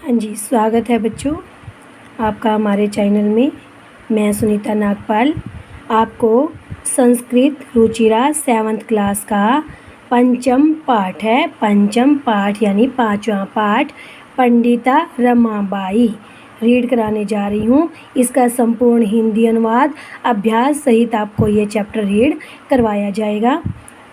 हाँ जी, स्वागत है बच्चों आपका हमारे चैनल में। मैं सुनीता नागपाल आपको संस्कृत रुचिरा 7th क्लास का पंचम पाठ यानी 5वां पाठ पंडिता रमाबाई रीड कराने जा रही हूँ। इसका संपूर्ण हिंदी अनुवाद अभ्यास सहित आपको ये चैप्टर रीड करवाया जाएगा।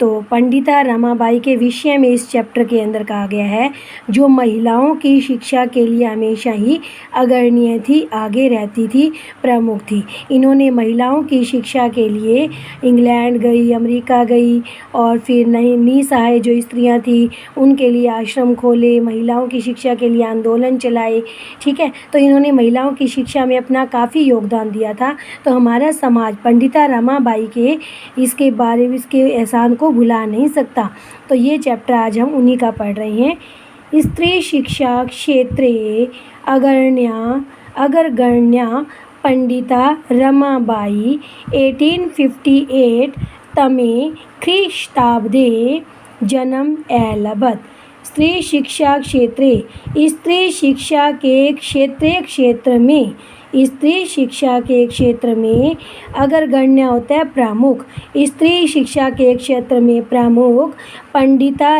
तो पंडिता रमाबाई के विषय में इस चैप्टर के अंदर कहा गया है, जो महिलाओं की शिक्षा के लिए हमेशा ही अग्रणीय थी, आगे रहती थी, प्रमुख थी। इन्होंने महिलाओं की शिक्षा के लिए इंग्लैंड गई, अमेरिका गई और फिर नई निसहाय जो स्त्रियां थी उनके लिए आश्रम खोले, महिलाओं की शिक्षा के लिए आंदोलन चलाए। ठीक है, तो इन्होंने महिलाओं की शिक्षा में अपना काफ़ी योगदान दिया था। तो हमारा समाज पंडिता रमाबाई के इसके बारे में इसके एहसान को भुला नहीं सकता। तो ये चैप्टर आज हम उन्हीं का पढ़ रहे हैं। स्त्री शिक्षा क्षेत्रे अग्रगण्या पंडिता रमाबाई 1858 तमे ख्रीष्टाब्दे जन्म अलभत। स्त्री शिक्षा क्षेत्रे, स्त्री शिक्षा के क्षेत्र में, स्त्री शिक्षा के क्षेत्र में अग्रगण्य होता है प्रमुख। स्त्री शिक्षा के क्षेत्र में प्रमुख पंडिता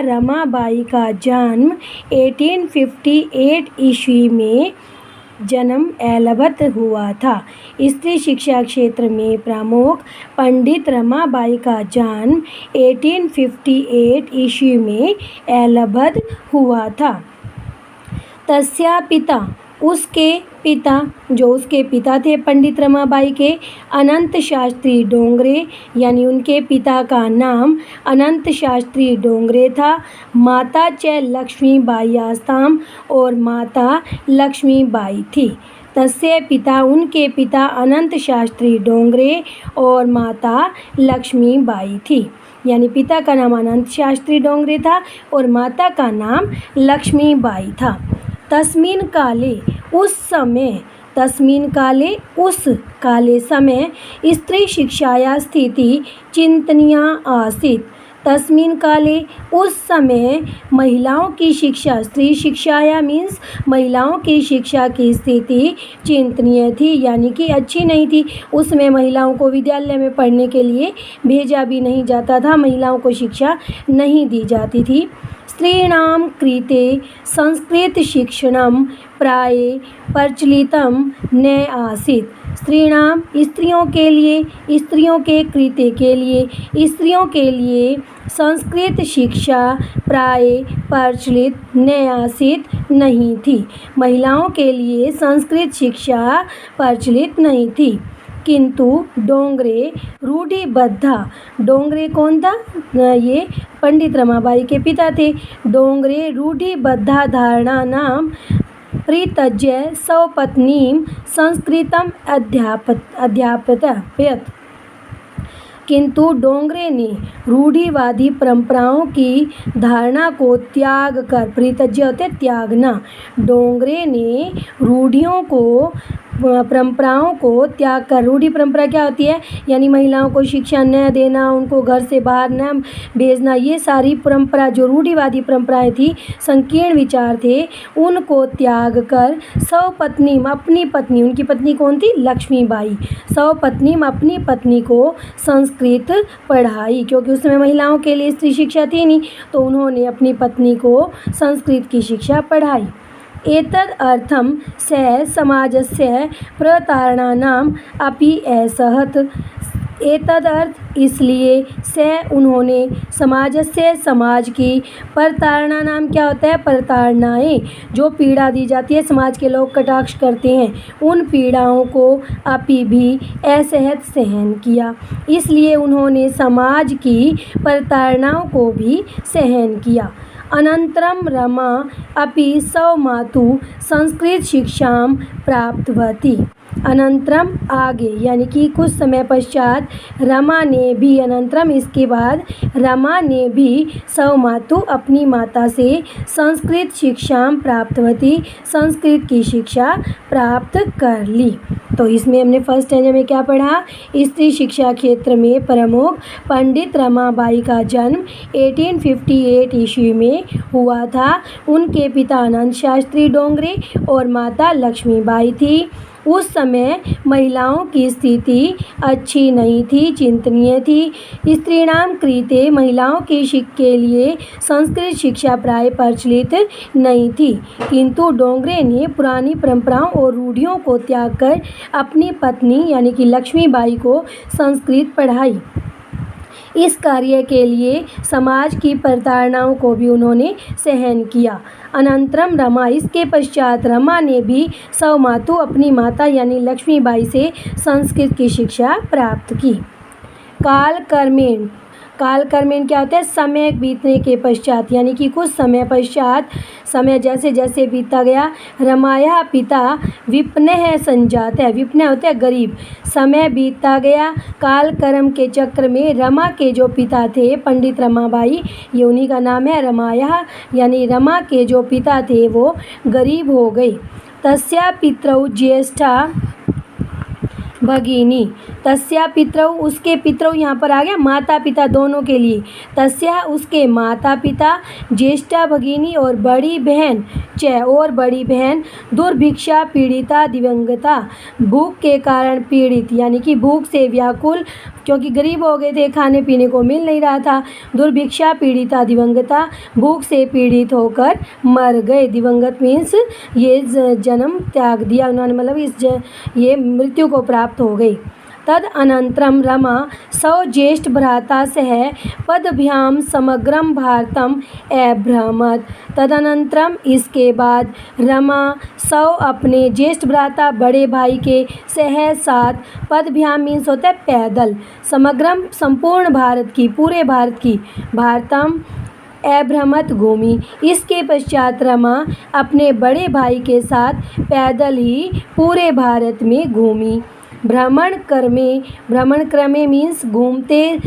रमाबाई का जन्म 1858 ईस्वी में जन्म अलभत हुआ था। स्त्री शिक्षा क्षेत्र में प्रमुख पंडित रमाबाई का जन्म 1858 ईस्वी में अलभत हुआ था। तस्या पिता, उसके पिता, जो उसके पिता थे पंडित रमाबाई के, अनंत शास्त्री डोंगरे, यानी उनके पिता का नाम अनंत शास्त्री डोंगरे था। माता च लक्ष्मीबाई आस्ताम, और माता लक्ष्मीबाई थी। तस्य पिता, उनके पिता अनंत शास्त्री डोंगरे और माता लक्ष्मीबाई थी। यानी पिता का नाम अनंत शास्त्री डोंगरे था और माता का नाम लक्ष्मीबाई था। तस्मिन् काले, उस समय, तस्मिन् काले, उस काले समय स्त्री शिक्षाया स्थिति चिंतनीया आसीत्। तस्मिन् काले, उस समय महिलाओं की शिक्षा, स्त्री शिक्षाया मीन्स महिलाओं की शिक्षा की स्थिति चिंतनीय थी, यानी कि अच्छी नहीं थी। उसमें महिलाओं को विद्यालय में पढ़ने के लिए भेजा भी नहीं जाता था, महिलाओं को शिक्षा नहीं दी जाती थी। स्त्रीणां कृते संस्कृत शिक्षणं प्राये प्रचलितं न आसीत्। स्त्रीणां, स्त्रियों के लिए, स्त्रियों के कृते के लिए, स्त्रियों के लिए संस्कृत शिक्षा प्राय प्रचलित न आसीत्, नहीं थी। महिलाओं के लिए संस्कृत शिक्षा प्रचलित नहीं थी। किंतु डोंगरे रूढ़िबद्धा, डोंगरे कौन था? ये पंडित रमाबाई के पिता थे। डोंगरे रूढ़िबद्धा धारणा नाम परित्यज्य स्वपत्नीं संस्कृतम अध्यापयत्। किंतु डोंगरे ने रूढ़िवादी परंपराओं की धारणा को त्याग कर, परित्यज्य होते त्यागना, डोंगरे ने रूढ़ियों को, परंपराओं को त्याग कर, रूढ़ि परंपरा क्या होती है? यानी महिलाओं को शिक्षा न देना, उनको घर से बाहर न भेजना, ये सारी परंपरा जो रूढ़िवादी परंपराएं थी, संकीर्ण विचार थे, उनको त्याग कर स्वपत्नी, अपनी पत्नी, उनकी पत्नी कौन थी? लक्ष्मीबाई। स्वपत्नी, अपनी पत्नी को संस्कृत पढ़ाई, क्योंकि उस समय महिलाओं के लिए स्त्री शिक्षा थी नहीं, तो उन्होंने अपनी पत्नी को संस्कृत की शिक्षा पढ़ाई। एतद् अर्थं स समाजस्य प्रतारणानाम् अपि असहत्। एतद् अर्थ, इसलिए स, उन्होंने, समाजस्य, समाज की, प्रताड़ना नाम क्या होता है? प्रताड़नाएँ, जो पीड़ा दी जाती है, समाज के लोग कटाक्ष करते हैं, उन पीड़ाओं को अपि भी असहत सहन किया। इसलिए उन्होंने समाज की प्रताड़नाओं को भी सहन किया। अनंतरम रमा अपि स्वमातु संस्कृत शिक्षां प्राप्तवती। अनंतरम, आगे, यानी कि कुछ समय पश्चात रमा ने भी, अनंतरम इसके बाद रमा ने भी स्वमातु अपनी माता से संस्कृत शिक्षां प्राप्तवती, संस्कृत की शिक्षा प्राप्त कर ली। तो इसमें हमने फर्स्ट स्टैंडर्ड में क्या पढ़ा, स्त्री शिक्षा क्षेत्र में प्रमुख पंडित रमाबाई का जन्म 1858 ईस्वी में हुआ था। उनके पिता आनंद शास्त्री डोंगरे और माता लक्ष्मीबाई थी। उस समय महिलाओं की स्थिति अच्छी नहीं थी, चिंतनीय थी। स्त्रीणाम कृते महिलाओं की के लिए संस्कृत शिक्षा प्राय प्रचलित नहीं थी, किंतु डोंगरे ने पुरानी परंपराओं और रूढ़ियों को त्याग कर अपनी पत्नी यानी कि लक्ष्मीबाई को संस्कृत पढ़ाई। इस कार्य के लिए समाज की प्रताड़नाओं को भी उन्होंने सहन किया। अनंतरम रमा, इसके पश्चात रमा ने भी स्वमातु अपनी माता यानी लक्ष्मीबाई से संस्कृत की शिक्षा प्राप्त की। कालक्रमेण, कालक्रमेण क्या होता है, समय बीतने के पश्चात यानी कि कुछ समय पश्चात, समय जैसे जैसे बीतता गया, रमाया पिता विपन्नः संजात है, विपन्न होता है गरीब। समय बीतता गया, कालक्रम के चक्र में रमा के जो पिता थे पंडित रमाबाई, ये उन्हीं का नाम है रमाया, यानी रमा के जो पिता थे वो गरीब हो गए। तस्या पितरौ ज्येष्ठा भगिनी, तस्या पितरौ, उसके पितरौ यहाँ पर आ गया माता पिता दोनों के लिए। तस्या, उसके माता पिता, ज्येष्ठा भगिनी और बड़ी बहन, और बड़ी बहन, दुर्भिक्षा पीड़िता दिवंगता, भूख के कारण पीड़ित यानी कि भूख से व्याकुल, क्योंकि गरीब हो गए थे, खाने पीने को मिल नहीं रहा था। दुर्भिक्षा पीड़िता दिवंगता, भूख से पीड़ित होकर मर गए। दिवंगत मीन्स ये जन्म त्याग दिया उन्होंने, मतलब ये मृत्यु को प्राप्त हो गई। तद अनंतरम रमा स्वज्येष्ठ भ्राता सह पदभ्याम समग्रम भारतम अभ्रमत। तदनंतरम, इसके बाद रमा अपने ज्येष्ठ भ्राता बड़े भाई के सह साथ, पदभ्याम मीन्स होता है पैदल, समग्रम संपूर्ण भारत की, पूरे भारत की, भारतम अभ्रमत घूमी। इसके पश्चात रमा अपने बड़े भाई के साथ पैदल ही पूरे भारत में घूमी। भ्रमण क्रमे मीन्स घूमते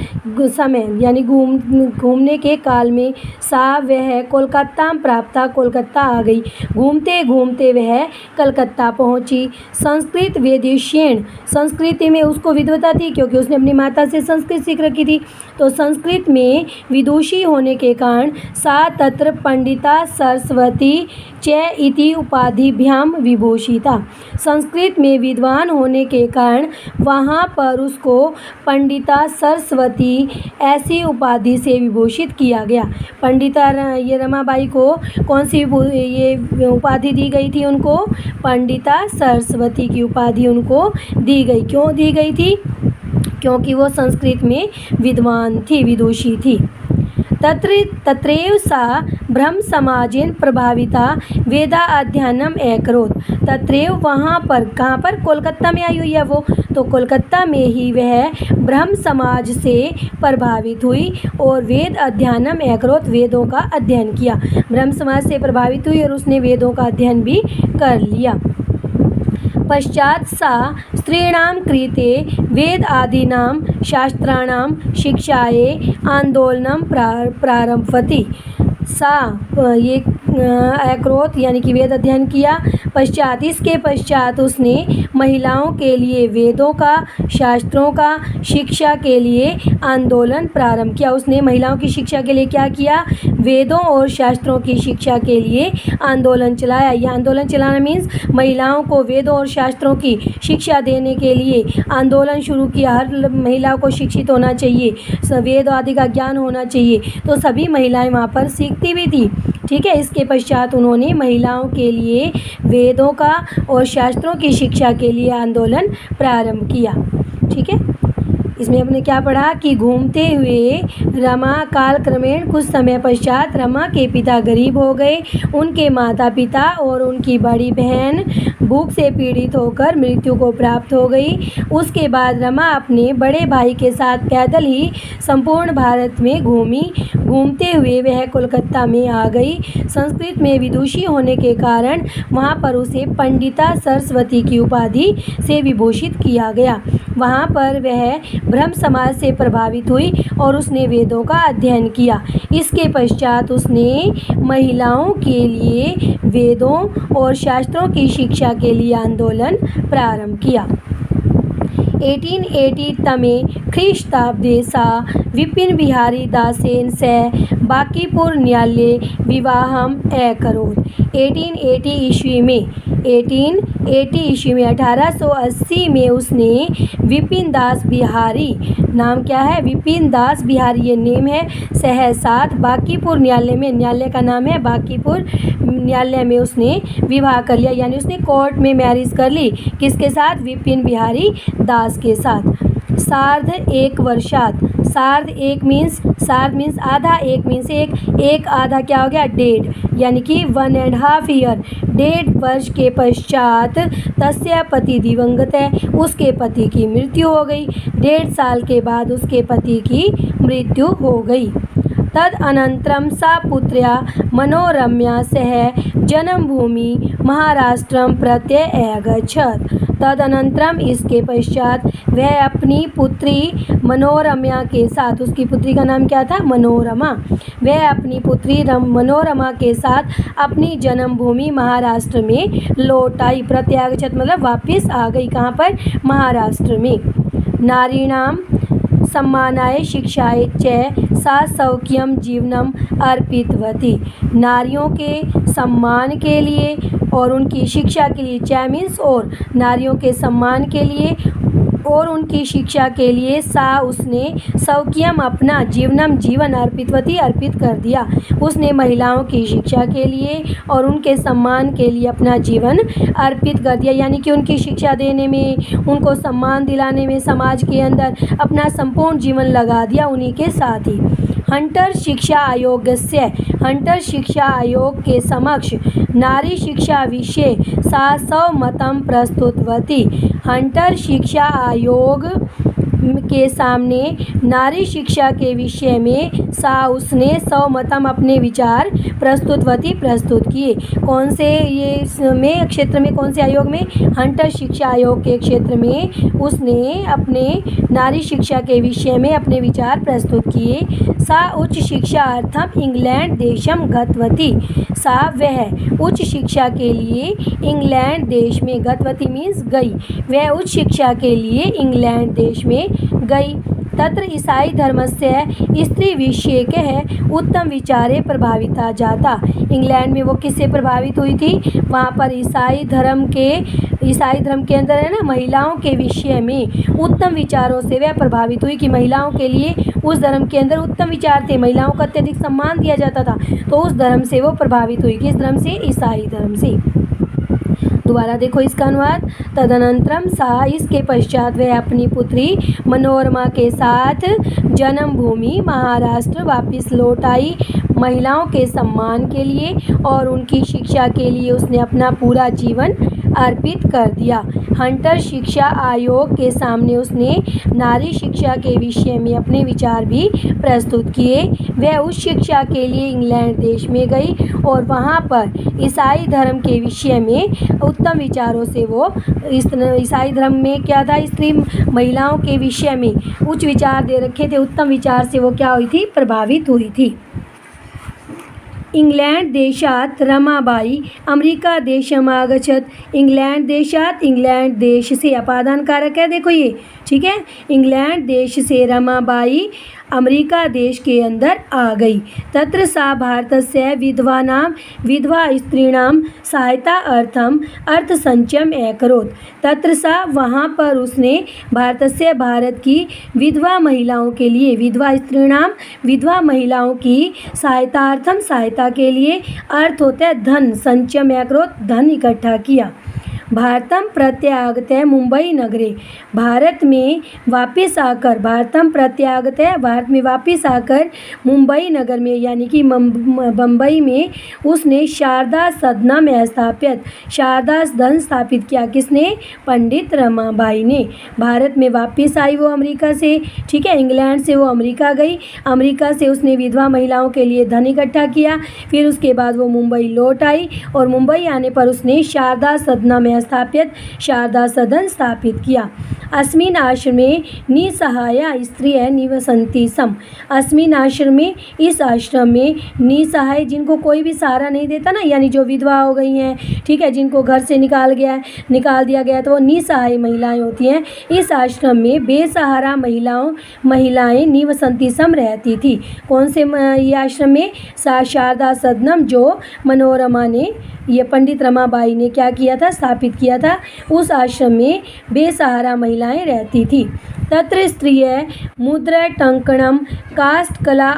समय यानी घूमने के काल में, सा वह कोलकाता प्राप्ता, कोलकाता आ गई। घूमते घूमते वह कलकत्ता पहुंची। संस्कृत वेदिष्येण, संस्कृत में उसको विद्वता थी क्योंकि उसने अपनी माता से संस्कृत सीख रखी थी, तो संस्कृत में विदुषी होने के कारण सा तत्र पंडिता सरस्वती च इति उपाधिभ्याम विभूषिता। संस्कृत में विद्वान होने के कारण वहाँ पर उसको पंडिता सरस्वती ऐसी उपाधि से विभूषित किया गया। पंडिता ये रमाबाई को कौन सी ये उपाधि दी गई थी उनको, पंडिता सरस्वती की उपाधि उनको दी गई। क्यों दी गई थी, क्योंकि वो संस्कृत में विद्वान थी, विदुषी थी। तत्रैव सा ब्रह्म समाजेन प्रभाविता वेदा अध्ययनम अकरोत्। तत्रैव, वहाँ पर, कहाँ पर, कोलकाता में आई हुई है वो, तो कोलकाता में ही वह ब्रह्म समाज से प्रभावित हुई और वेद अध्ययनम अकरोत्, वेदों का अध्ययन किया। ब्रह्म समाज से प्रभावित हुई और उसने वेदों का अध्ययन भी कर लिया। पश्चात सा स्त्रीणां कृते वेद आदीनां शास्त्राणां शिक्षाये आंदोलनं प्रारंभवती। सा ये अकरोत यानी कि वेद अध्ययन किया। पश्चात, इसके पश्चात उसने महिलाओं के लिए वेदों का, शास्त्रों का शिक्षा के लिए आंदोलन प्रारंभ किया। उसने महिलाओं की शिक्षा के लिए क्या किया, वेदों और शास्त्रों की शिक्षा के लिए आंदोलन चलाया। यह आंदोलन चलाना मीन्स महिलाओं को वेदों और शास्त्रों की शिक्षा देने के लिए आंदोलन शुरू किया। हर महिला को शिक्षित होना चाहिए, वेद आदि का ज्ञान होना चाहिए, तो सभी महिलाएं वहाँ पर सीखती भी थी। ठीक है, इसके पश्चात उन्होंने महिलाओं के लिए वेदों का और शास्त्रों की शिक्षा के लिए आंदोलन प्रारंभ किया। ठीक है, इसमें हमने क्या पढ़ा कि घूमते हुए रमा कालक्रमेण कुछ समय पश्चात रमा के पिता गरीब हो गए। उनके माता पिता और उनकी बड़ी बहन भूख से पीड़ित होकर मृत्यु को प्राप्त हो गई। उसके बाद रमा अपने बड़े भाई के साथ पैदल ही संपूर्ण भारत में घूमी। घूमते हुए वह कोलकाता में आ गई। संस्कृत में विदुषी होने के कारण वहाँ पर उसे पंडिता सरस्वती की उपाधि से विभूषित किया गया। वहाँ पर वह ब्रह्म समाज से प्रभावित हुई और उसने वेदों का अध्ययन किया। इसके पश्चात उसने महिलाओं के लिए वेदों और शास्त्रों की शिक्षा के लिए आंदोलन प्रारंभ किया। 1880 तमे ख्रीष्टाब्दे सा विपिन बिहारी दासेन से बांकीपुर न्यायालय विवाहम अकरोत्। 1880 ईस्वी में 1880 में उसने विपिन दास बिहारी, नाम क्या है, विपिन दास बिहारी ये नेम है, साथ बांकीपुर न्यायालय में, न्यायालय का नाम है बांकीपुर न्यायालय में उसने विवाह कर लिया, यानी उसने कोर्ट में मैरिज कर ली। किसके साथ? विपिन बिहारी दास के साथ। सार्ध एक वर्षात, सार्ध मीन्स आधा, एक मीन्स एक आधा क्या हो गया? डेढ़, यानी कि 1.5 ईयर, 1.5 वर्ष के पश्चात तस्य पति दिवंगत है, उसके पति की मृत्यु हो गई। 1.5 साल के बाद उसके पति की मृत्यु हो गई। तद अनंतरम सा पुत्र्या मनोरम्या सह जन्मभूमि महाराष्ट्रम प्रत्यगच्छत्। तदनंतरम इसके पश्चात वह अपनी पुत्री मनोरमा के साथ, उसकी पुत्री का नाम क्या था? मनोरमा। वह अपनी पुत्री मनोरमा के साथ अपनी जन्मभूमि महाराष्ट्र में लौट आई। प्रत्यागच्छत् मतलब वापस आ गई। कहाँ पर? महाराष्ट्र में। नारीणाम सम्मानाय शिक्षाय च सा सौख्यम जीवनम अर्पितवती। नारियों के सम्मान के लिए और उनकी शिक्षा के लिए, च मीन्स और, नारियों के सम्मान के लिए और उनकी शिक्षा के लिए सा उसने सौख्यम अपना जीवन अर्पितवती अर्पित कर दिया। उसने महिलाओं की शिक्षा के लिए और उनके सम्मान के लिए अपना जीवन अर्पित कर दिया, यानी कि उनकी शिक्षा देने में, उनको सम्मान दिलाने में समाज के अंदर अपना संपूर्ण जीवन लगा दिया उन्हीं के साथ ही। हंटर शिक्षा आयोग के समक्ष नारी शिक्षा विषय सा स्वमतम प्रस्तुतवती। हंटर शिक्षा आयोग के सामने नारी शिक्षा के विषय में उसने स्वमतम अपने विचार प्रस्तुत किए। कौन से ये में क्षेत्र में, कौन से आयोग में? हंटर शिक्षा आयोग के क्षेत्र में उसने अपने नारी शिक्षा के विषय में अपने विचार प्रस्तुत किए। सा उच्च शिक्षा अर्थम इंग्लैंड देशम गतवती। सा वह उच्च शिक्षा के लिए इंग्लैंड देश में, गतवती मीन्स गई, वह उच्च शिक्षा के लिए इंग्लैंड देश में गई। तत्र ईसाई धर्म से स्त्री विषय के उत्तम विचारे प्रभाविता जाता। इंग्लैंड में वो किससे प्रभावित हुई थी? वहाँ पर ईसाई धर्म के अंदर है ना, महिलाओं के विषय में उत्तम विचारों से वह प्रभावित हुई कि महिलाओं के लिए उस धर्म के अंदर उत्तम विचार थे, महिलाओं को अत्यधिक सम्मान दिया जाता था, तो उस धर्म से वो प्रभावित हुई। किस धर्म से? ईसाई धर्म से। दोबारा देखो इसका अनुवाद। तदनंतरम सा, इसके पश्चात वह अपनी पुत्री मनोरमा के साथ जन्मभूमि महाराष्ट्र वापस लौट आई। महिलाओं के सम्मान के लिए और उनकी शिक्षा के लिए उसने अपना पूरा जीवन अर्पित कर दिया। हंटर शिक्षा आयोग के सामने उसने नारी शिक्षा के विषय में अपने विचार भी प्रस्तुत किए। वह उस शिक्षा के लिए इंग्लैंड देश में गई और वहाँ पर ईसाई धर्म के विषय में उत्तम विचारों से वो ईसाई धर्म में क्या था? स्त्री महिलाओं के विषय में उच्च विचार दे रखे थे, उत्तम विचार से वो क्या हुई थी? प्रभावित हुई थी। इंग्लैंड देशात रमाबाई अमेरिका देशमागच्छत्। इंग्लैंड देशात, इंग्लैंड देश से अपादान कारक है, देखो ये, ठीक है। इंग्लैंड देश से रमाबाई अमेरिका देश के अंदर आ गई। तत्र सा भारतस्य विधवा स्त्रीणां सहायता अर्थम अर्थ संचयम अकरोत्। तत्र सा, वहाँ पर उसने भारत की विधवा महिलाओं के लिए, विधवा स्त्रीणां, विधवा महिलाओं की सहायता सहायता के लिए, अर्थ होता है धन, संचयम अकरोत् धन इकट्ठा किया। भारतम प्रत्यागतः मुंबई नगरे। भारत में वापस आकर मुंबई नगर में, यानी कि बम्बई में उसने शारदा सदनम स्थापित, शारदा सदन स्थापित किया। किसने? पंडित रमाबाई ने। भारत में वापस आई वो अमेरिका से, ठीक है। इंग्लैंड से वो अमेरिका गई, अमेरिका से उसने विधवा महिलाओं के लिए धन इकट्ठा किया। फिर उसके बाद वो मुंबई लौट आई और मुंबई आने पर उसने शारदा सदनम स्थापित शारदा सदन स्थापित किया। अस्मिन् आश्रमे निसहाया स्त्रियः निवसन्ति सम। अस्मिन् आश्रम में, इस आश्रम में निसहाय जिनको कोई भी सहारा नहीं देता ना, यानी जो विधवा हो गई हैं, ठीक है, जिनको घर से निकाल दिया गया तो वो निसहाय महिलाएं होती हैं। इस आश्रम में बेसहारा महिलाएं निवसन्ति सम रहती थी। कौन से ये आश्रम में? शारदा सदनम, जो मनोरमा ने, ये पंडित रमाबाई ने क्या किया था? स्थापित किया था। उस आश्रम में बेसहारा महिलाएं रहती थी। तत्र स्त्रियः मुद्राटङ्कनं काष्ठकला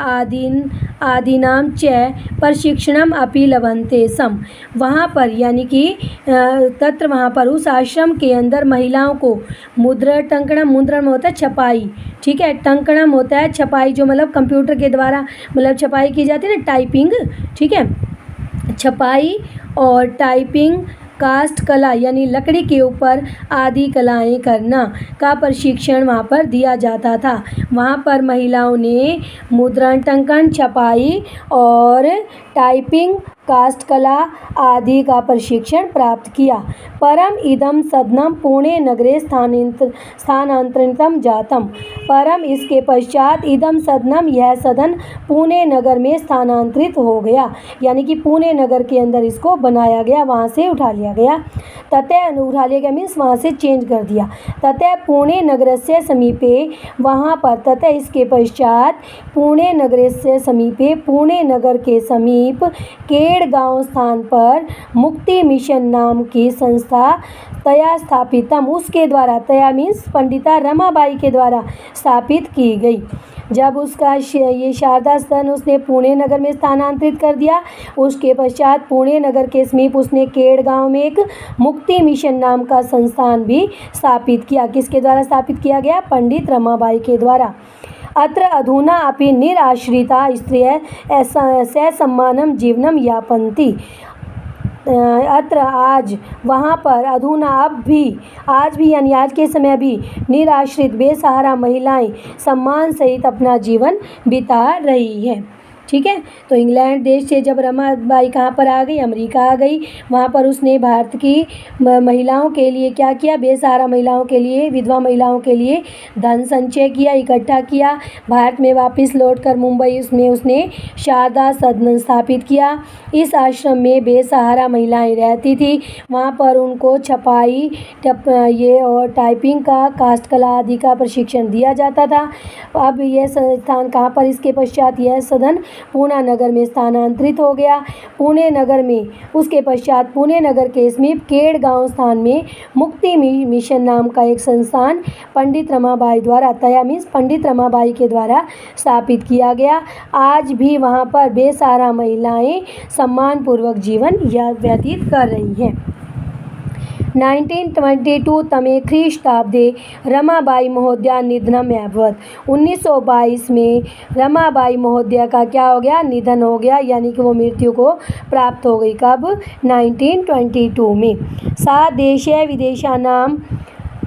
आदीनां च प्रशिक्षणम् अपि लभन्ते सम। वहाँ पर, यानी कि तत्र, वहाँ पर, उस आश्रम के अंदर महिलाओं को मुद्राटंकणम, मुद्रण में होता है छपाई, ठीक है, टंकणम होता है छपाई, जो मतलब कंप्यूटर के द्वारा मतलब छपाई की जाती है ना, टाइपिंग, ठीक है, छपाई और टाइपिंग, कास्ट कला यानी लकड़ी के ऊपर आदि कलाएं करना का प्रशिक्षण वहाँ पर दिया जाता था। वहाँ पर महिलाओं ने मुद्रांकन, छपाई और टाइपिंग, कास्ट कला आदि का प्रशिक्षण प्राप्त किया। परम इदम सदनम पुणे नगरे स्थानांतरितम जातम। परम, इसके पश्चात, इदम सदनम, यह सदन पुणे नगर में स्थानांतरित हो गया, यानी कि पुणे नगर के अंदर इसको बनाया गया, वहाँ से उठा लिया गया। ततः उठा लिया गया मीन्स वहाँ से चेंज कर दिया। ततः पुणे नगर से समीपे, वहाँ पर, ततः इसके पश्चात, पुणे नगर से समीपे, पुणे नगर के समीप केड़गांव स्थान पर मुक्ति मिशन नाम की संस्था तया स्थापितम, उसके द्वारा, तया मीन्स पंडिता रमाबाई के द्वारा स्थापित की गई। जब उसका ये शारदा सदन उसने पुणे नगर में स्थानांतरित कर दिया, उसके पश्चात पुणे नगर के समीप उसने केड़गांव में एक मुक्ति मिशन नाम का संस्थान भी स्थापित किया। किसके द्वारा स्थापित किया गया? पंडित रमाबाई के द्वारा। अत्र अधुना अपि निराश्रिता स्त्रियः ससम्मानं जीवनं यापन्ति। अत्र, आज, वहाँ पर, अधुना, अब भी, आज भी यानी आज के समय भी, निराश्रित बेसहारा महिलाएं सम्मान सहित अपना जीवन बिता रही हैं। ठीक है, तो इंग्लैंड देश से जब रमाबाई कहाँ पर आ गई? अमेरिका आ गई। वहाँ पर उसने भारत की महिलाओं के लिए क्या किया? बेसहारा महिलाओं के लिए, विधवा महिलाओं के लिए धन संचय किया, इकट्ठा किया। भारत में वापस लौटकर मुंबई उसमें उसने शारदा सदन स्थापित किया। इस आश्रम में बेसहारा महिलाएं रहती थी। वहाँ पर उनको छपाई, ये और टाइपिंग का, काष्ठकला आदि का प्रशिक्षण दिया जाता था। अब यह संस्थान कहाँ पर? इसके पश्चात यह सदन पुणे नगर में स्थानांतरित हो गया। पुणे नगर में, उसके पश्चात पुणे नगर के समीप केड़गांव स्थान में मुक्ति मिशन नाम का एक संस्थान पंडित रमाबाई द्वारा, तया मीन्स पंडित रमाबाई के द्वारा स्थापित किया गया। आज भी वहाँ पर बेसहारा महिलाएं सम्मानपूर्वक जीवन व्यतीत कर रही हैं। 1922 तमे ख्रीष्टाब्दे रमाबाई महोदया निधनम अभवत्। 1922 में रमाबाई महोदया का क्या हो गया? निधन हो गया, यानी कि वो मृत्यु को प्राप्त हो गई। कब? 1922 में। सा देशे विदेशानां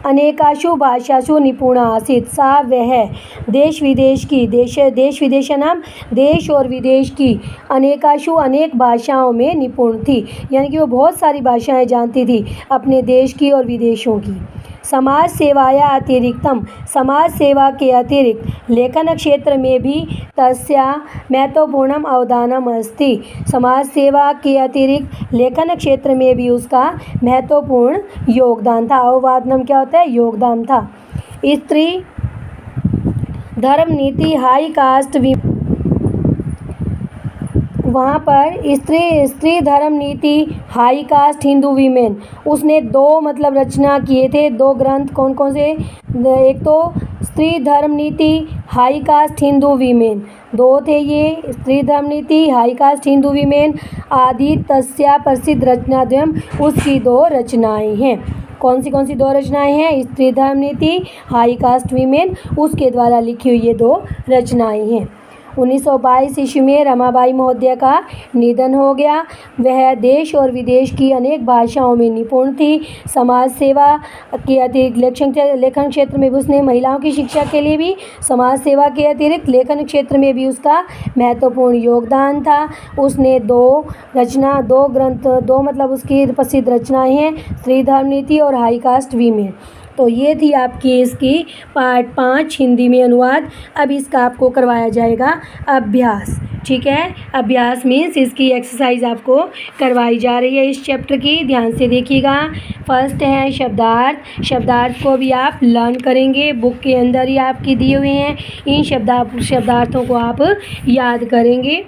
अनेकाशु भाषासु निपुणा आसीत्। सा वह देश विदेशानां, देश और विदेश की, अनेकाशु अनेक भाषाओं में निपुण थी, यानी कि वो बहुत सारी भाषाएं जानती थी अपने देश की और विदेशों की। समाज सेवाया अतिरिक्तम, समाज सेवा के अतिरिक्त लेखन क्षेत्र में भी तस्या महत्वपूर्णम अवदानम अस्ति। समाज सेवा के अतिरिक्त लेखन क्षेत्र में भी उसका महत्वपूर्ण योगदान था। अवदानम क्या होता है? योगदान था। स्त्री धर्म नीति, हाई कास्ट, वहाँ पर स्त्री धर्म नीति, हाई कास्ट, हिंदू वीमेन, उसने 2 मतलब रचना किए थे, 2 ग्रंथ। कौन कौन से? एक तो स्त्री धर्म नीति, हाई कास्ट, हिंदू वीमेन, 2 थे ये, स्त्री धर्म नीति, हाई कास्ट, हिंदू वीमेन आदि तस्या प्रसिद्ध रचनाद्वयम्, उसकी 2 रचनाएं हैं। कौन सी 2 रचनाएं हैं? स्त्री धर्म नीति, हाई कास्ट वीमेन, उसके द्वारा लिखी हुई ये 2 रचनाएं हैं। 1922 ईस्वी में रमाबाई महोदया का निधन हो गया। वह देश और विदेश की अनेक भाषाओं में निपुण थी। समाज सेवा के अतिरिक्त लेखन क्षेत्र में भी उसने महिलाओं की शिक्षा के लिए भी समाज सेवा के अतिरिक्त लेखन क्षेत्र में भी उसका महत्वपूर्ण योगदान था। उसने दो मतलब उसकी प्रसिद्ध रचनाएं हैं स्त्री धर्म नीति और हाई कास्ट वीमेन। तो ये थी आपकी इसकी पार्ट 5 हिंदी में अनुवाद। अब इसका आपको करवाया जाएगा अभ्यास। ठीक है, अभ्यास मीन्स इसकी एक्सरसाइज आपको करवाई जा रही है इस चैप्टर की। ध्यान से देखिएगा। फर्स्ट है शब्दार्थ। शब्दार्थ को भी आप लर्न करेंगे, बुक के अंदर ही आपकी दिए हुए हैं। इन शब्दार्थों को आप याद करेंगे।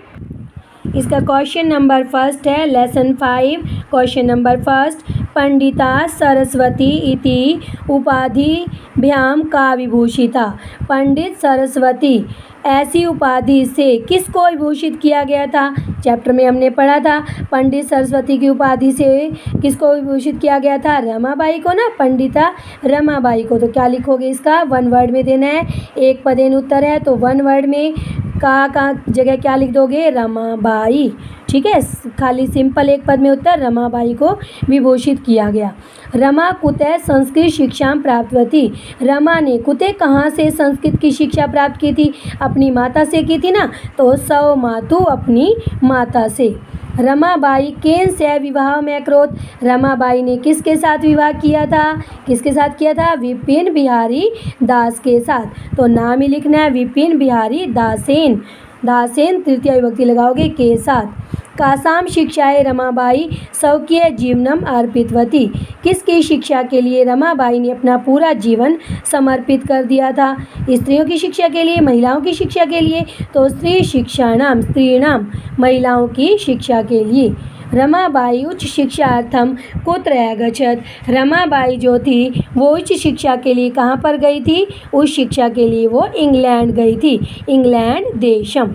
इसका क्वेश्चन नंबर फर्स्ट है lesson 5। Question number first, Pandita Saraswati इति उपाधिभ्याम का विभूषिता। पंडित सरस्वती ऐसी उपाधि से किसको विभूषित किया गया था? चैप्टर में हमने पढ़ा था पंडित सरस्वती की उपाधि से किसको विभूषित किया गया था? रमाबाई को ना, पंडिता रमाबाई को। तो क्या लिखोगे? इसका वन वर्ड में देना है। एक पदेन उत्तर है तो वन वर्ड में का जगह क्या लिख दोगे? रमाबाई। ठीक है, खाली सिंपल एक पद में उत्तर रमाबाई को विभूषित किया गया। रमा कुतः संस्कृत शिक्षा प्राप्तवती। रमा ने कुतः कहाँ से संस्कृत की शिक्षा प्राप्त की थी? अपनी माता से की थी ना, तो सौ मातु अपनी माता से। रमाबाई केन से विवाह में अक्रोध। रमाबाई ने किसके साथ विवाह किया था? किसके साथ किया था? विपिन बिहारी दास के साथ। तो नाम ही लिखना है विपिन बिहारी दासेन। दासेन तृतीय विभक्ति लगाओगे के साथ। कासाम शिक्षाएं रमाबाई स्वकीय जीवनम अर्पितवती। किसकी शिक्षा के लिए रमाबाई ने अपना पूरा जीवन समर्पित कर दिया था? स्त्रियों की शिक्षा के लिए, महिलाओं की शिक्षा के लिए। तो स्त्रीणाम महिलाओं की शिक्षा के लिए। रमाबाई उच्च शिक्षार्थम कुत्र अगच्छत। रमाबाई जो थी वो उच्च शिक्षा के लिए कहाँ पर गई थी? उच्च शिक्षा के लिए वो इंग्लैंड गई थी, इंग्लैंड देशम।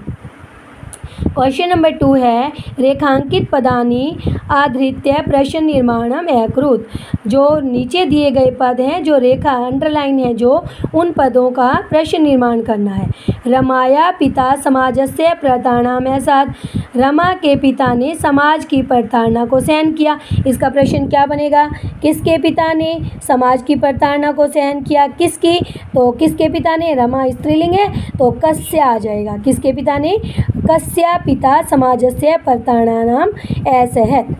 क्वेश्चन नंबर 2 है रेखांकित पदानि आधृत्य प्रश्न निर्माणम अकृत। जो नीचे दिए गए पद हैं, जो रेखा अंडरलाइन है, जो उन पदों का प्रश्न निर्माण करना है। रमाया पिता समाजस्य प्रताड़नाम साथ। रमा के पिता ने समाज की प्रताड़ना को सहन किया। इसका प्रश्न क्या बनेगा? किसके पिता ने समाज की प्रताड़ना को सहन किया? किसकी? तो किसके पिता ने? रमा स्त्रीलिंग है तो कस्य आ जाएगा। किसके पिता ने? कस्य पिता समाजस्य प्रताड़नाम असहत।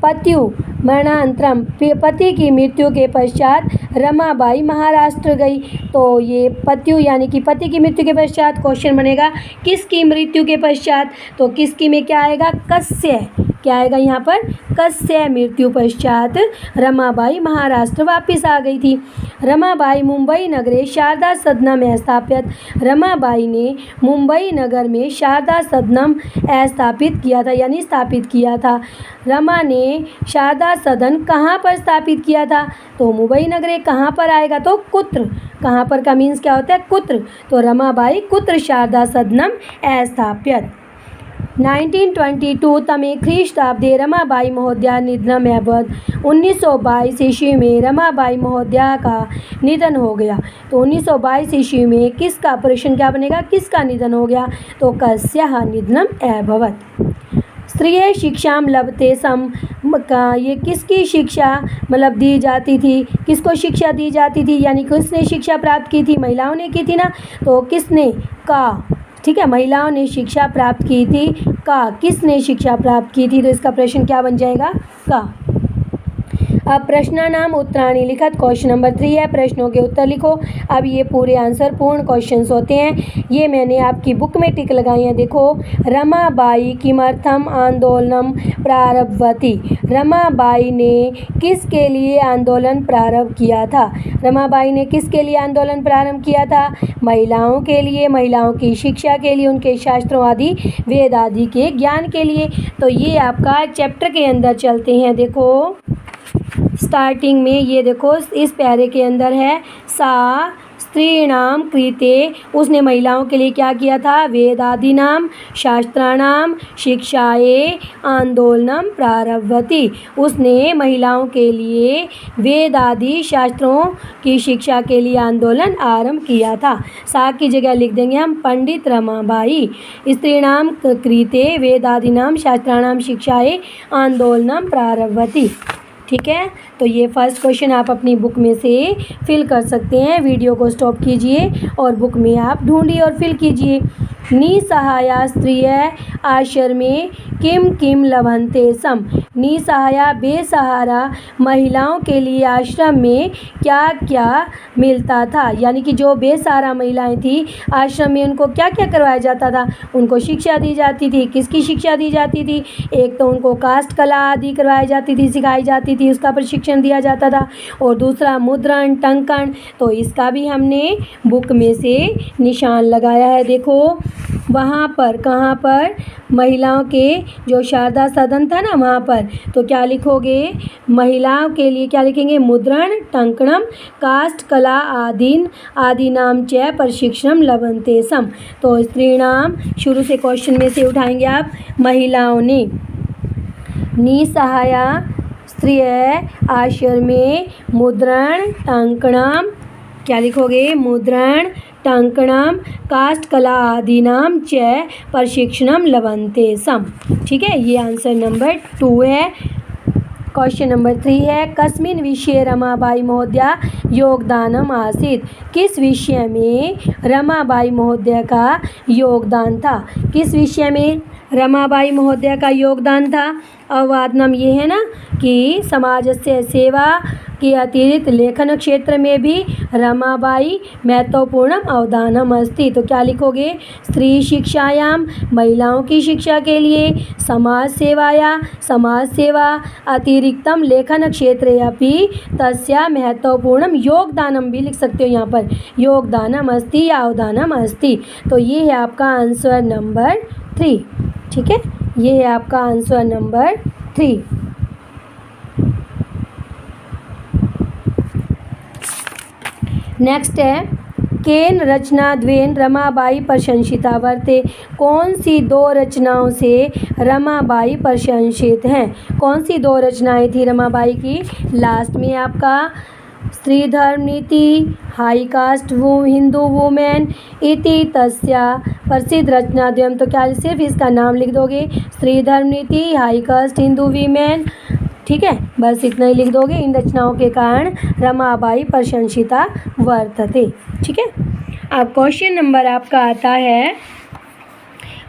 पत्यु मरणानंतरम। पति की मृत्यु के पश्चात रमाबाई महाराष्ट्र गई। तो ये पत्यु यानी कि पति की मृत्यु के पश्चात क्वेश्चन बनेगा किसकी मृत्यु के पश्चात? तो किसकी में क्या आएगा? कस्य। क्या आएगा यहाँ पर? कस्य मृत्यु पश्चात रमाबाई महाराष्ट्र वापस आ गई थी। रमाबाई मुंबई नगरे शारदा सदनम स्थापित। रमाबाई ने मुंबई नगर में शारदा सदनम स्थापित किया था, यानी स्थापित किया था। रमा ने शारदा सदन कहाँ पर स्थापित किया था? तो मुंबई नगरे कहाँ पर आएगा? तो कुत्र। कहाँ पर का मीन्स क्या होता है? कुत्र। तो रमाबाई कुत्र शारदा सदनम स्थापित। 1922 तमे ख्रीष्टाब्दे रमाबाई महोदया निधनम अभवत्। 1922 ईस्वी में रमाबाई महोदया का निधन हो गया। तो 1922 ईस्वी में किसका? प्रश्न क्या बनेगा? किसका निधन हो गया? तो कस्याः निधनम अभवत्। स्त्रिय शिक्षा लभते सम का ये किसकी शिक्षा मतलब दी जाती थी? किसको शिक्षा दी जाती थी? यानी किसने शिक्षा प्राप्त की थी? महिलाओं ने की थी ना, तो किसने? का। ठीक है, महिलाओं ने शिक्षा प्राप्त की थी। का। किसने शिक्षा प्राप्त की थी? तो इसका प्रश्न क्या बन जाएगा? का। अब प्रश्नानाम उत्तराणि लिखत। क्वेश्चन नंबर 3 है, प्रश्नों के उत्तर लिखो। अब ये पूरे आंसर पूर्ण क्वेश्चंस होते हैं। ये मैंने आपकी बुक में टिक लगाई हैं। देखो, रमाबाई किमर्थम आंदोलनम प्रारब्धवती। रमाबाई ने किसके लिए आंदोलन प्रारंभ किया था? रमाबाई ने किसके लिए आंदोलन प्रारंभ किया था? महिलाओं के लिए, महिलाओं की शिक्षा के लिए, उनके शास्त्रों आदि वेद आदि के ज्ञान के लिए। तो ये आपका चैप्टर के अंदर चलते हैं। देखो स्टार्टिंग में ये देखो इस प्यारे के अंदर है सा स्त्रीणाम कृते, उसने महिलाओं के लिए क्या किया था? वेदादीनाम शास्त्राणाम शिक्षाए आंदोलनम प्रारभति, उसने महिलाओं के लिए वेद आदि शास्त्रों की शिक्षा के लिए आंदोलन आरंभ किया था। सा की जगह लिख देंगे हम पंडित रमाबाई। स्त्रीणाम कृते वेदादीनाम शास्त्राणाम शिक्षाए आंदोलनम प्रारभति। ठीक है, तो ये फर्स्ट क्वेश्चन आप अपनी बुक में से फिल कर सकते हैं। वीडियो को स्टॉप कीजिए और बुक में आप ढूंढिए और फिल कीजिए। निसहाया स्त्रिय आश्रमे किम किम लभन्ते सम, निसहाया बेसहारा महिलाओं के लिए आश्रम में क्या क्या मिलता था, यानी कि जो बेसहारा महिलाएं थी आश्रम में उनको क्या क्या करवाया जाता था? उनको शिक्षा दी जाती थी। किसकी शिक्षा दी जाती थी? एक तो उनको काष्ठ कला आदि करवाई जाती थी, सिखाई जाती थी, उसका प्रशिक्षण दिया जाता था, और दूसरा मुद्रण टंकन। तो इसका भी हमने बुक में से निशान लगाया है। देखो वहाँ पर, कहाँ पर? महिलाओं के जो शारदा सदन था ना वहाँ पर। तो क्या लिखोगे? महिलाओं के लिए क्या लिखेंगे? मुद्रण टंकणम काष्ठ कला आदीनाम च प्रशिक्षणम लभन्ते सम। तो स्त्रीणाम शुरू से क्वेश्चन में से उठाएंगे आप। महिलाओं ने, निसहाया स्त्रिय आश्रमे मुद्रण टंकणम, क्या लिखोगे? मुद्रण टंकणम काष्ठ कला आदीनाम च प्रशिक्षणम लभन्ते सम। ठीक है, ये आंसर नंबर 2 है। क्वेश्चन नंबर 3 है, कस्मिन् विषये रमाबाई महोदया योगदानम आसीत्, किस विषय में रमाबाई महोदया का योगदान था? किस विषय में रमाबाई महोदया का योगदान था? अववादनम ये है ना कि समाज से सेवा के अतिरिक्त लेखन क्षेत्र में भी रमाबाई महत्वपूर्ण अवदानम अस्ति। तो क्या लिखोगे? स्त्री शिक्षायाम, महिलाओं की शिक्षा के लिए, समाज सेवा अतिरिक्तम लेखन क्षेत्रे अपि तस्या महत्वपूर्णम योगदानम भी लिख सकते हो यहाँ पर, योगदानम अस्ति या अवदानम अस्ति। तो ये है आपका आंसर नंबर 3। ठीक है, ये है आपका आंसर नंबर 3। नेक्स्ट है, केन रचना द्वेन रमाबाई प्रशंसिता वर्ते, कौन सी 2 रचनाओं से रमाबाई प्रशंसित हैं? कौन सी 2 रचनाएं थी रमाबाई की? लास्ट में आपका स्त्री धर्म नीति, हाई कास्ट हिंदू वुमेन इति तस्या प्रसिद्ध रचना द्वयम। तो क्या सिर्फ इसका नाम लिख दोगे? स्त्री धर्म नीति, हाई कास्ट हिंदू वीमेन। ठीक है, बस इतना ही लिख दोगे। इन रचनाओं के कारण रमाबाई प्रशंसिता वर्तते। ठीक है, अब क्वेश्चन नंबर आपका आता है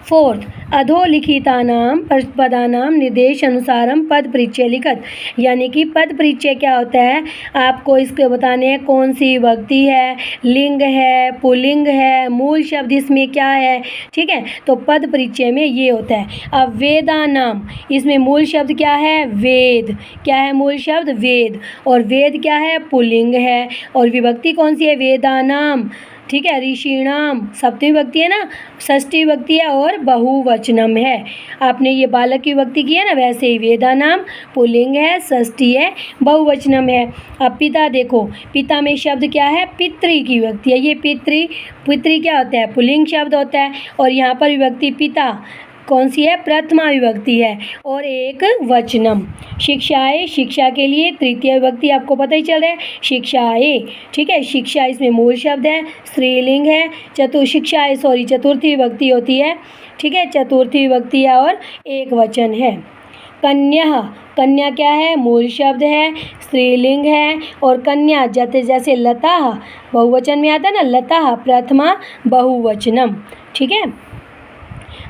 4, अधोलिखितानाम पदानाम निर्देश अनुसारम पद परिचय लिखत, यानी कि पद परिचय क्या होता है? आपको इसके बताने हैं कौन सी विभक्ति है, लिंग है, पुल्लिंग है, मूल शब्द इसमें क्या है। ठीक है, तो पद परिचय में ये होता है। अब वेदानाम, इसमें मूल शब्द क्या है? वेद। क्या है मूल शब्द? वेद। और वेद क्या है? पुल्लिंग है। और विभक्ति कौन सी है? वेदानाम। ठीक है, ऋषिणाम सप्तमी विभक्ति है ना, षष्ठी विभक्ति है और बहुवचनम है। आपने ये बालक की विभक्ति की है ना, वैसे ही वेदानाम पुल्लिंग है, षष्ठी है, बहुवचनम है। अब पिता देखो, पिता में शब्द क्या है? पितृ की विभक्ति है। ये पितृ क्या होता है? पुल्लिंग शब्द होता है। और यहाँ पर विभक्ति पिता कौन सी है? प्रथमा विभक्ति है और एक वचनम। शिक्षाए, शिक्षा के लिए तृतीय विभक्ति आपको पता ही चल रहा है, शिक्षाए। ठीक है, शिक्षा इसमें मूल शब्द है, स्त्रीलिंग है। चतुर्थी विभक्ति होती है। ठीक है, चतुर्थी विभक्ति है और एक वचन है। कन्या, कन्या क्या है? मूल शब्द है, स्त्रीलिंग है। और कन्या जैसे लता बहुवचन में आता है ना, लता प्रथमा बहुवचनम। ठीक है,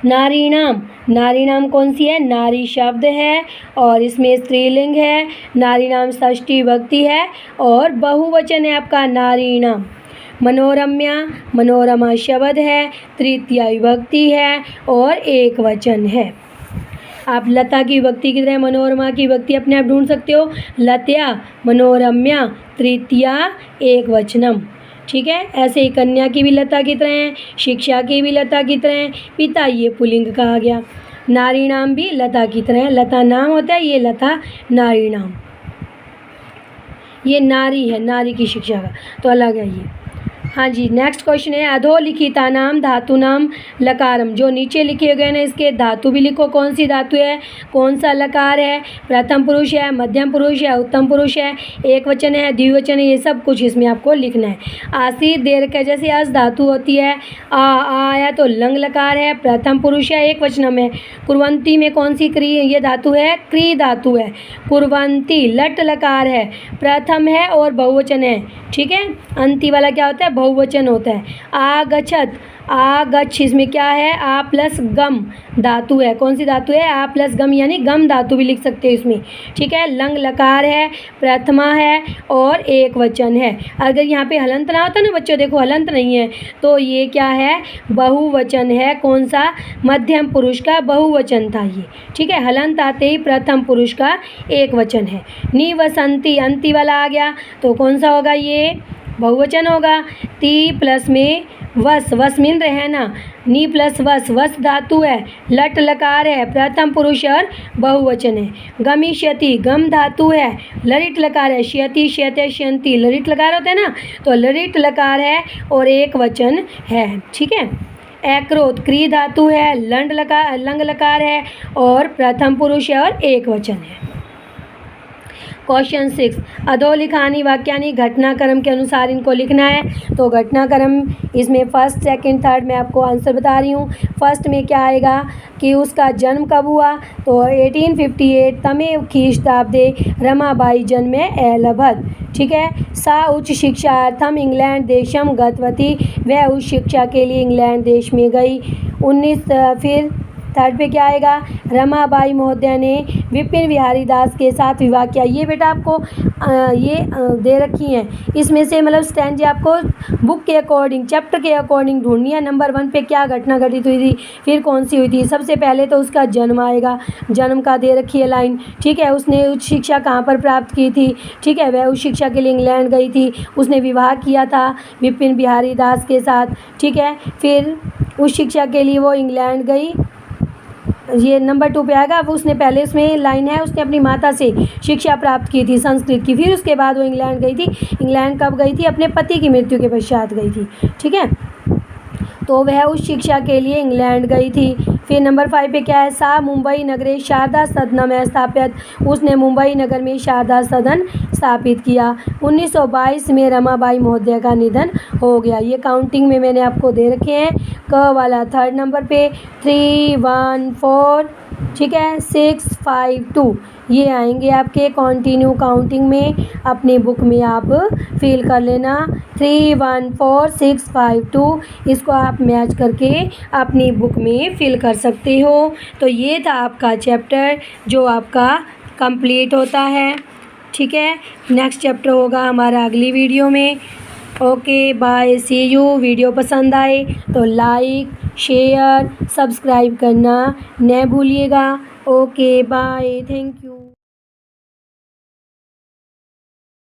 नारीणाम, नारीणाम कौन सी है? नारी शब्द है और इसमें स्त्रीलिंग है। नारीणाम षष्ठी विभक्ति है और बहुवचन है आपका नारीणाम। मनोरम्या, मनोरमा शब्द है, तृतीय विभक्ति है और एक वचन है। आप लता की विभक्ति की तरह मनोरमा की विभक्ति अपने आप ढूंढ सकते हो। लत्या, मनोरम्या, तृतीया, एक वचनम। ठीक है, ऐसे ही कन्या की भी लता की तरह है, शिक्षा की भी लता की तरह है। पिता ये पुल्लिंग कहा गया। नारी नाम भी लता की तरह है, लता नाम होता है, ये लता नारी नाम। ये नारी है, नारी की शिक्षा का तो अलग है ये। हाँ जी, नेक्स्ट क्वेश्चन है अधोलिखितानाम धातुनाम लकारम। जो नीचे लिखे गए ना इसके धातु भी लिखो, कौन सी धातु है, कौन सा लकार है, प्रथम पुरुष है, मध्यम पुरुष है, उत्तम पुरुष है, एक वचन है, द्विवचन है, ये सब कुछ इसमें आपको लिखना है। आसी देर के जैसे अस धातु होती है, आ आया तो लंग लकार है, प्रथम पुरुष है, एक वचन में। कुर्वंती में कौन सी क्री ये धातु है, क्री धातु है। कुर्वंती लट लकार है, प्रथम है और बहुवचन है, ठीक है। अंति वाला क्या होता है, बहुवचन होता है। आगच्छत, आगच्छ इसमें क्या है, आ प्लस गम धातु है, कौन सी धातु है, आ प्लस गम यानी गम धातु भी लिख सकते हैं इसमें, ठीक है। लंग लकार है, प्रथमा है और एक वचन है। अगर यहाँ पे हलंत ना होता ना बच्चों, देखो हलंत नहीं है तो ये क्या है, बहुवचन है। कौन सा, मध्यम पुरुष का बहुवचन था ये, ठीक है। हलंत आते ही प्रथम पुरुष का एक वचन है। निवसंती अंति वाला आ गया तो कौन सा होगा, ये बहुवचन होगा। ती प्लस में वस, वस मिल रहे हैं ना, नी प्लस वस, वस धातु है, लट लकार है, प्रथम पुरुष और बहुवचन है। गमिष्यति गम धातु है, ललित लकार है, श्यति श्यते श्यंति ललित लकार होता है ना, तो ललित लकार है और एक वचन है, ठीक है। एक्रोध क्री धातु है, लंड लकार लंग लकार है और प्रथम पुरुष है और एक वचन है। क्वेश्चन 6 अधोलिखानी वाक्यानि घटनाक्रम के अनुसार इनको लिखना है। तो घटनाक्रम इसमें फर्स्ट सेकंड थर्ड मैं आपको आंसर बता रही हूँ। फर्स्ट में क्या आएगा कि उसका जन्म कब हुआ, तो 1858 तमे ख्रीष्टाब्दे रमाबाई जन्मे एलभद, ठीक है। सा उच्च शिक्षार्थम इंग्लैंड देशम गतवती, वह उच्च शिक्षा के लिए इंग्लैंड देश में गई। 19 फिर थर्ड पे क्या आएगा, रमाबाई महोदया ने विपिन बिहारी दास के साथ विवाह किया। ये बेटा आपको ये दे रखी हैं, इसमें से मतलब स्टैंड आपको बुक के अकॉर्डिंग चैप्टर के अकॉर्डिंग ढूंढनी है। नंबर 1 पे क्या घटना घटित हुई थी, फिर कौन सी हुई थी। सबसे पहले तो उसका जन्म आएगा, जन्म का दे रखी है लाइन, ठीक है। उसने उच्च शिक्षा कहाँ पर प्राप्त की थी, ठीक है, वह उच्च शिक्षा के लिए इंग्लैंड गई थी। उसने विवाह किया था विपिन बिहारी दास के साथ, ठीक है। फिर उच्च शिक्षा के लिए वो इंग्लैंड गई, ये नंबर 2 पे आएगा। अब उसने पहले उसमें लाइन है, उसने अपनी माता से शिक्षा प्राप्त की थी संस्कृत की, फिर उसके बाद वो इंग्लैंड गई थी। इंग्लैंड कब गई थी, अपने पति की मृत्यु के पश्चात गई थी, ठीक है। तो वह उस शिक्षा के लिए इंग्लैंड गई थी। फिर नंबर 5 पे क्या है, सा मुंबई नगरे शारदा सदन में स्थापित, उसने मुंबई नगर में शारदा सदन स्थापित किया। 1922 में रमाबाई महोदया का निधन हो गया। ये काउंटिंग में मैंने आपको दे रखे हैं। क वाला थर्ड नंबर पे 3 1 4, ठीक है, 6 5 2 ये आएंगे आपके कंटिन्यू काउंटिंग में। अपनी बुक में आप फिल कर लेना 3 1 4 6 5 2, इसको आप मैच करके अपनी बुक में फिल कर सकते हो। तो ये था आपका चैप्टर जो आपका कंप्लीट होता है, ठीक है। नेक्स्ट चैप्टर होगा हमारा अगली वीडियो में। Okay bye, see you. Video पसंद आए तो लाइक शेयर सब्सक्राइब करना न भूलिएगा। Okay bye, thank you.